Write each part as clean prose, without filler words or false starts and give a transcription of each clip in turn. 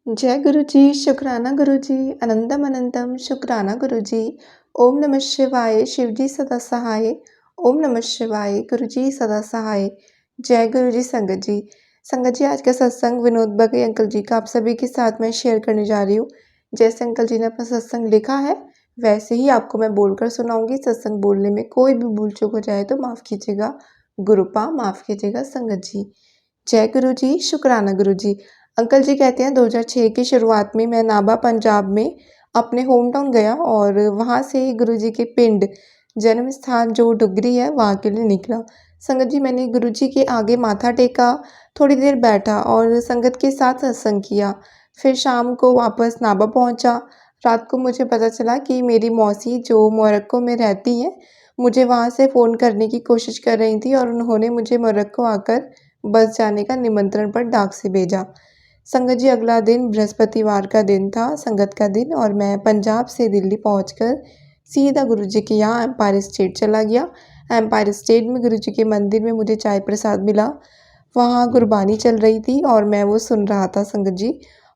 जय गुरु जी, शुक्राना गुरु जी, अनंतम अनंतम शुक्राना गुरु जी। ओम नमः शिवाय, शिव जी सदा सहाय। ओम नमः शिवाय, गुरु जी सदा सहाय। जय गुरु जी संगत जी। संगत जी, आज का सत्संग विनोद बगई अंकल जी का आप सभी के साथ मैं शेयर करने जा रही हूँ। जैसे अंकल जी ने अपना सत्संग लिखा है, वैसे ही आपको मैं बोलकर सुनाऊंगी। सत्संग बोलने में कोई भी भूल चूक हो जाए तो माफ़ कीजिएगा। गुरुपा माफ़ कीजिएगा संगत जी। जय गुरु जी, शुक्राना गुरु जी। अंकल जी कहते हैं 2006 की शुरुआत में मैं नाभा पंजाब में अपने होम टाउन गया और वहाँ से गुरु जी के पिंड जन्म स्थान जो डुगरी है वहाँ के लिए निकला। संगत जी, मैंने गुरु जी के आगे माथा टेका, थोड़ी देर बैठा और संगत के साथ सत्संग किया। फिर शाम को वापस नाभा पहुँचा। रात को मुझे पता चला कि मेरी मौसी जो मोरक्को में रहती हैं, मुझे वहाँ से फ़ोन करने की कोशिश कर रही थी और उन्होंने मुझे मोरक्को आकर बस जाने का निमंत्रण पर डाक से भेजा। संगत जी, अगला दिन बृहस्पतिवार का दिन था, संगत का दिन, और मैं पंजाब से दिल्ली पहुंचकर सीधा गुरु जी के यहाँ एम्पायर स्टेट चला गया। एम्पायर स्टेट में गुरु जी के मंदिर में मुझे चाय प्रसाद मिला। वहाँ गुरबानी चल रही थी और मैं वो सुन रहा था संगत जी।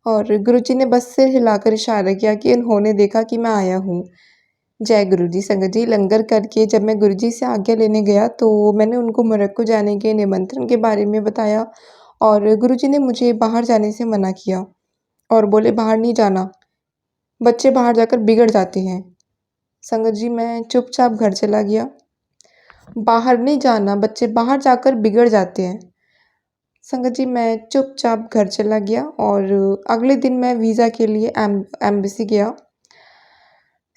और गुरु जी ने बस सिर हिलाकर इशारा किया कि उन्होंने देखा कि मैं आया हूँ। जय गुरु जी संगत जी। लंगर करके जब मैं गुरु जी से आज्ञा लेने गया तो मैंने उनको मोरक्को जाने के निमंत्रण के बारे में बताया और गुरु जी ने मुझे बाहर जाने से मना किया और बोले बाहर नहीं जाना, बच्चे बाहर जाकर बिगड़ जाते हैं। संगत जी, मैं चुपचाप घर चला गया। बाहर नहीं जाना, बच्चे बाहर जाकर बिगड़ जाते हैं। संगत जी, मैं चुपचाप घर चला गया और अगले दिन मैं वीज़ा के लिए एम्बेसी गया।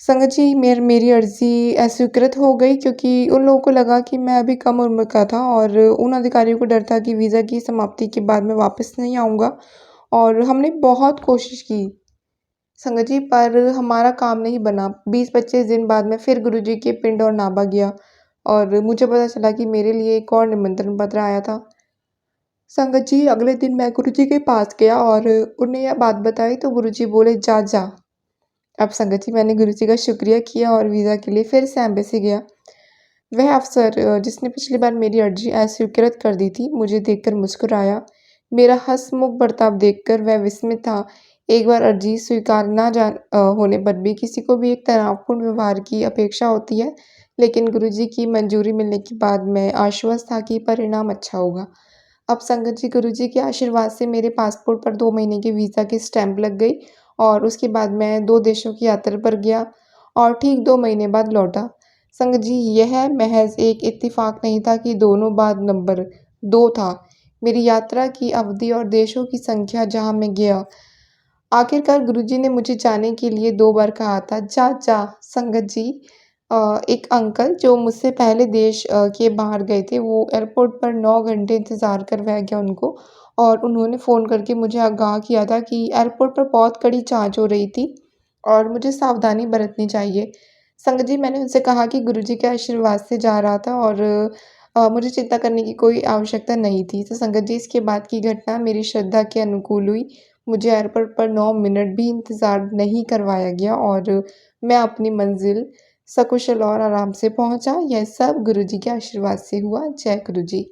संगत जी, मेरी अर्ज़ी अस्वीकृत हो गई क्योंकि उन लोगों को लगा कि मैं अभी कम उम्र का था और उन अधिकारियों को डर था कि वीज़ा की समाप्ति के बाद मैं वापस नहीं आऊँगा। और हमने बहुत कोशिश की संगत जी, पर हमारा काम नहीं बना। 20-25 दिन बाद मैं फिर गुरु जी के पिंड और नाभा गया और मुझे पता चला कि मेरे लिए एक और निमंत्रण पत्र आया था। संगत जी, अगले दिन मैं गुरु जी के पास गया और उन्हें यह बात बताई तो गुरु जी बोले जा जा। अब संगत जी, मैंने गुरु जी का शुक्रिया किया और वीज़ा के लिए फिर से एम्बेसी गया। वह अफ़सर जिसने पिछली बार मेरी अर्ज़ी अस्वीकृत कर दी थी, मुझे देखकर मुस्कुराया। मेरा हँसमुख बर्ताव देखकर वह विस्मित था। एक बार अर्ज़ी स्वीकार होने पर भी किसी को भी एक तनावपूर्ण व्यवहार की अपेक्षा होती है, लेकिन गुरुजी की मंजूरी मिलने के बाद मैं आश्वस्त था कि परिणाम अच्छा होगा। अब संगत जी, गुरुजी के आशीर्वाद से मेरे पासपोर्ट पर 2 महीने के वीज़ा की स्टैम्प लग गई और उसके बाद मैं 2 देशों की यात्रा पर गया और ठीक 2 महीने बाद लौटा। संगत जी, यह महज़ एक इत्तेफ़ाक नहीं था कि दोनों बाद नंबर 2 था। मेरी यात्रा की अवधि और देशों की संख्या जहाँ मैं गया। आखिरकार गुरुजी ने मुझे जाने के लिए 2 बार कहा था, जा जा। संगत जी, एक अंकल जो मुझसे पहले देश के बाहर गए थे, वो एयरपोर्ट पर 9 घंटे इंतज़ार करवाया गया उनको और उन्होंने फ़ोन करके मुझे आगाह किया था कि एयरपोर्ट पर बहुत कड़ी जाँच हो रही थी और मुझे सावधानी बरतनी चाहिए। संगत जी, मैंने उनसे कहा कि गुरुजी के आशीर्वाद से जा रहा था और मुझे चिंता करने की कोई आवश्यकता नहीं थी। तो संगत जी, इसके बाद की घटना मेरी श्रद्धा के अनुकूल हुई। मुझे एयरपोर्ट पर 9 मिनट भी इंतज़ार नहीं करवाया गया और मैं अपनी मंज़िल सकुशल और आराम से पहुँचा। यह सब गुरुजी के आशीर्वाद से हुआ। जय गुरुजी।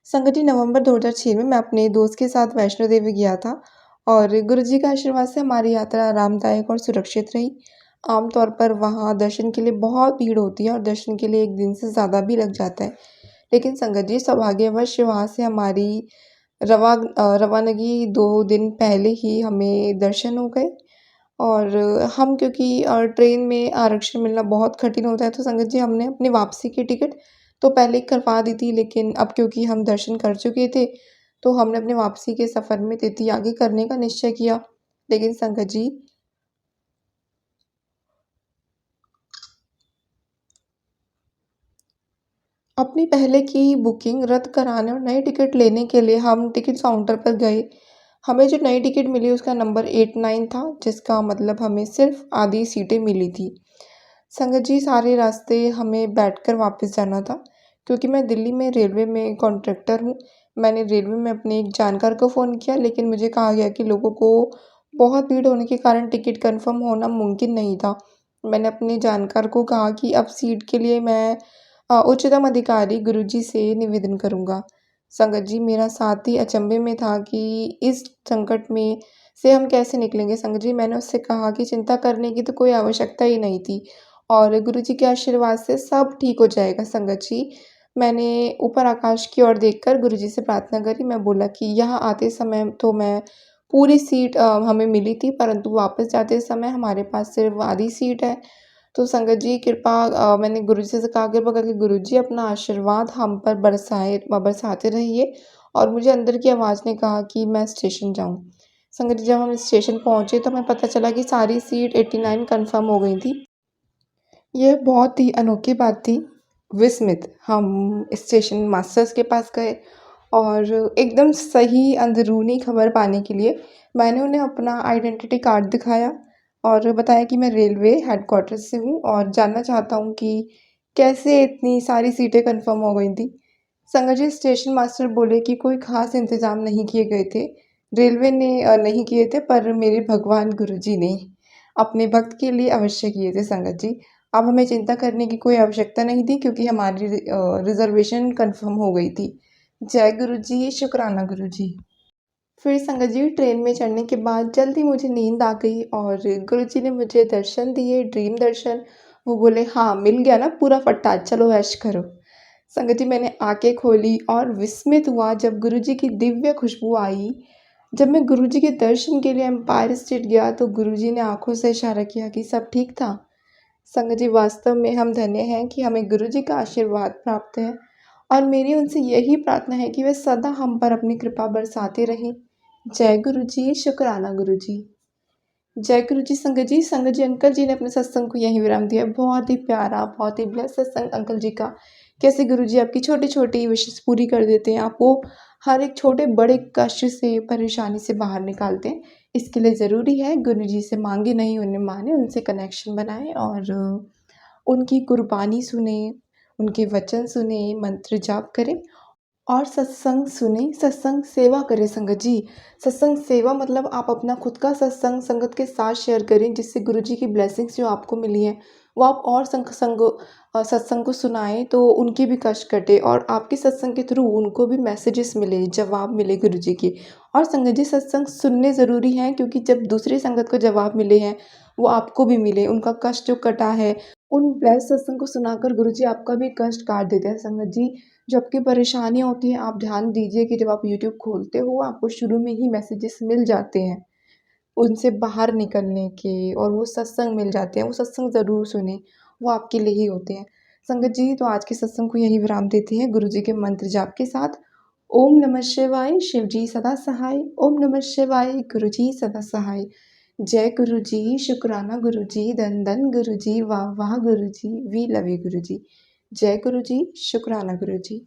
संगत जी, नवंबर 2006 में मैं अपने दोस्त के साथ वैष्णो देवी गया था और गुरुजी के आशीर्वाद से हमारी यात्रा आरामदायक और सुरक्षित रही। आमतौर पर वहाँ दर्शन के लिए बहुत भीड़ होती है और दर्शन के लिए 1 दिन से ज़्यादा भी लग जाता है। लेकिन संगत जी, सौभाग्यवश वहाँ से हमारी रवानगी 2 दिन पहले ही हमें दर्शन हो गए और हम क्योंकि ट्रेन में आरक्षण मिलना बहुत कठिन होता है, तो संगत जी हमने अपनी वापसी की टिकट तो पहले ही करवा दी थी, लेकिन अब क्योंकि हम दर्शन कर चुके थे, तो हमने अपने वापसी के सफ़र में तिथि आगे करने का निश्चय किया। लेकिन संगत जी, अपनी पहले की बुकिंग रद्द कराने और नई टिकट लेने के लिए हम टिकट काउंटर पर गए। हमें जो नई टिकट मिली उसका नंबर 89 था, जिसका मतलब हमें सिर्फ़ आधी सीटें मिली थी। संगत जी, सारे रास्ते हमें बैठकर वापस जाना था क्योंकि मैं दिल्ली में रेलवे में कॉन्ट्रैक्टर हूँ। मैंने रेलवे में अपने एक जानकार को फ़ोन किया, लेकिन मुझे कहा गया कि लोगों को बहुत भीड़ होने के कारण टिकट कन्फ़र्म होना मुमकिन नहीं था। मैंने अपने जानकार को कहा कि अब सीट के लिए मैं उच्चतम अधिकारी गुरुजी से निवेदन करूँगा। संगत जी मेरा साथी अचंभे में था कि इस संकट में से हम कैसे निकलेंगे। संगत जी मैंने उससे कहा कि चिंता करने की तो कोई आवश्यकता ही नहीं थी और गुरुजी के आशीर्वाद से सब ठीक हो जाएगा संगत जी। मैंने ऊपर आकाश की ओर देखकर गुरुजी से प्रार्थना करी। मैं बोला कि यहाँ आते समय तो मैं पूरी सीट हमें मिली थी, परंतु वापस जाते समय हमारे पास सिर्फ़ आधी सीट है। तो संगत जी कृपा मैंने गुरुजी से कहा कृपा करके गुरुजी अपना आशीर्वाद हम पर बरसाते रहिए और मुझे अंदर की आवाज़ ने कहा कि मैं स्टेशन जाऊँ। संगत जी जब हम स्टेशन पहुँचे तो हमें पता चला कि सारी सीट 89 कन्फ़र्म हो गई थी। यह बहुत ही अनोखी बात थी। विस्मित हम स्टेशन मास्टर्स के पास गए और एकदम सही अंदरूनी खबर पाने के लिए मैंने उन्हें अपना आइडेंटिटी कार्ड दिखाया और बताया कि मैं रेलवे हेडक्वार्टर्स से हूँ और जानना चाहता हूँ कि कैसे इतनी सारी सीटें कन्फर्म हो गई थी। संगत जी स्टेशन मास्टर बोले कि कोई ख़ास इंतज़ाम नहीं किए गए थे। रेलवे ने नहीं किए थे पर मेरे भगवान गुरुजी ने अपने भक्त के लिए अवश्य किए थे संगत जी। अब हमें चिंता करने की कोई आवश्यकता नहीं थी क्योंकि हमारी रिज़र्वेशन कन्फर्म हो गई थी। जय गुरुजी, शुक्राना गुरुजी। फिर संगत जी ट्रेन में चढ़ने के बाद जल्दी मुझे नींद आ गई और गुरुजी ने मुझे दर्शन दिए, ड्रीम दर्शन। वो बोले, "हाँ, मिल गया ना पूरा फट्टा, चलो ऐश करो।" संगत जी मैंने आँखें खोली और विस्मित हुआ जब गुरुजी की दिव्य खुशबू आई। जब मैं गुरुजी के दर्शन के लिए एम्पायर स्टेट गया तो गुरुजी ने आँखों से इशारा किया कि सब ठीक था। संगत जी वास्तव में हम धन्य हैं कि हमें गुरुजी का आशीर्वाद प्राप्त है और मेरी उनसे यही प्रार्थना है कि वे सदा हम पर अपनी कृपा बरसाते रहें। जय गुरुजी, शुक्राना गुरुजी। जय गुरुजी संगत जी अंकल जी ने अपने सत्संग को यहीं विराम दिया। बहुत ही प्यारा, बहुत ही ब्लेस्ड सत्संग अंकल जी का। कैसे गुरुजी आपकी छोटी-छोटी विशेज़ पूरी कर देते हैं। आपको हर एक छोटे-बड़े कष्ट से, परेशानी से बाहर निकालते हैं। इसके लिए ज़रूरी है गुरुजी से माँगे नहीं, उन्हें मानें, उनसे कनेक्शन बनाएँ और उनकी कुर्बानी सुनें, उनके वचन सुनें, मंत्र जाप करें और सत्संग सुनें, सत्संग सेवा करें संगत जी। सत्संग सेवा मतलब आप अपना खुद का सत्संग संगत के साथ शेयर करें जिससे गुरुजी की ब्लेसिंग्स जो आपको मिली हैं, वो आप और सत्संग को सुनाएँ तो उनके भी कष्ट कटे और आपके सत्संग के थ्रू उनको भी मैसेजेस मिले, जवाब मिले गुरुजी के। और संगत जी सत्संग सुनने ज़रूरी हैं क्योंकि जब दूसरी संगत को जवाब मिले हैं, वो आपको भी मिले, उनका कष्ट जो कटा है, उन ब्लेस्ड सत्संग को सुनाकर गुरुजी आपका भी कष्ट काट देते हैं संगत जी। जो आपकी परेशानियाँ होती हैं, आप ध्यान दीजिए कि जब आप यूट्यूब खोलते हो, आपको शुरू में ही मैसेजेस मिल जाते हैं, उनसे बाहर निकलने के और वो सत्संग मिल जाते हैं, वो सत्संग ज़रूर सुनें, वो आपके लिए ही होते हैं। संगत जी, तो आज के सत्संग को यहीं विराम देते हैं गुरुजी के मंत्र जाप के साथ। ओम नमः शिवाय, शिव जी सदा सहाय। ओम नमः शिवाय, गुरुजी सदा सहाय। जय गुरुजी, शुक्राना गुरुजी, धन धन गुरुजी, वाह वाह गुरुजी, वी लव यू गुरुजी। जय गुरुजी, शुक्राना गुरुजी।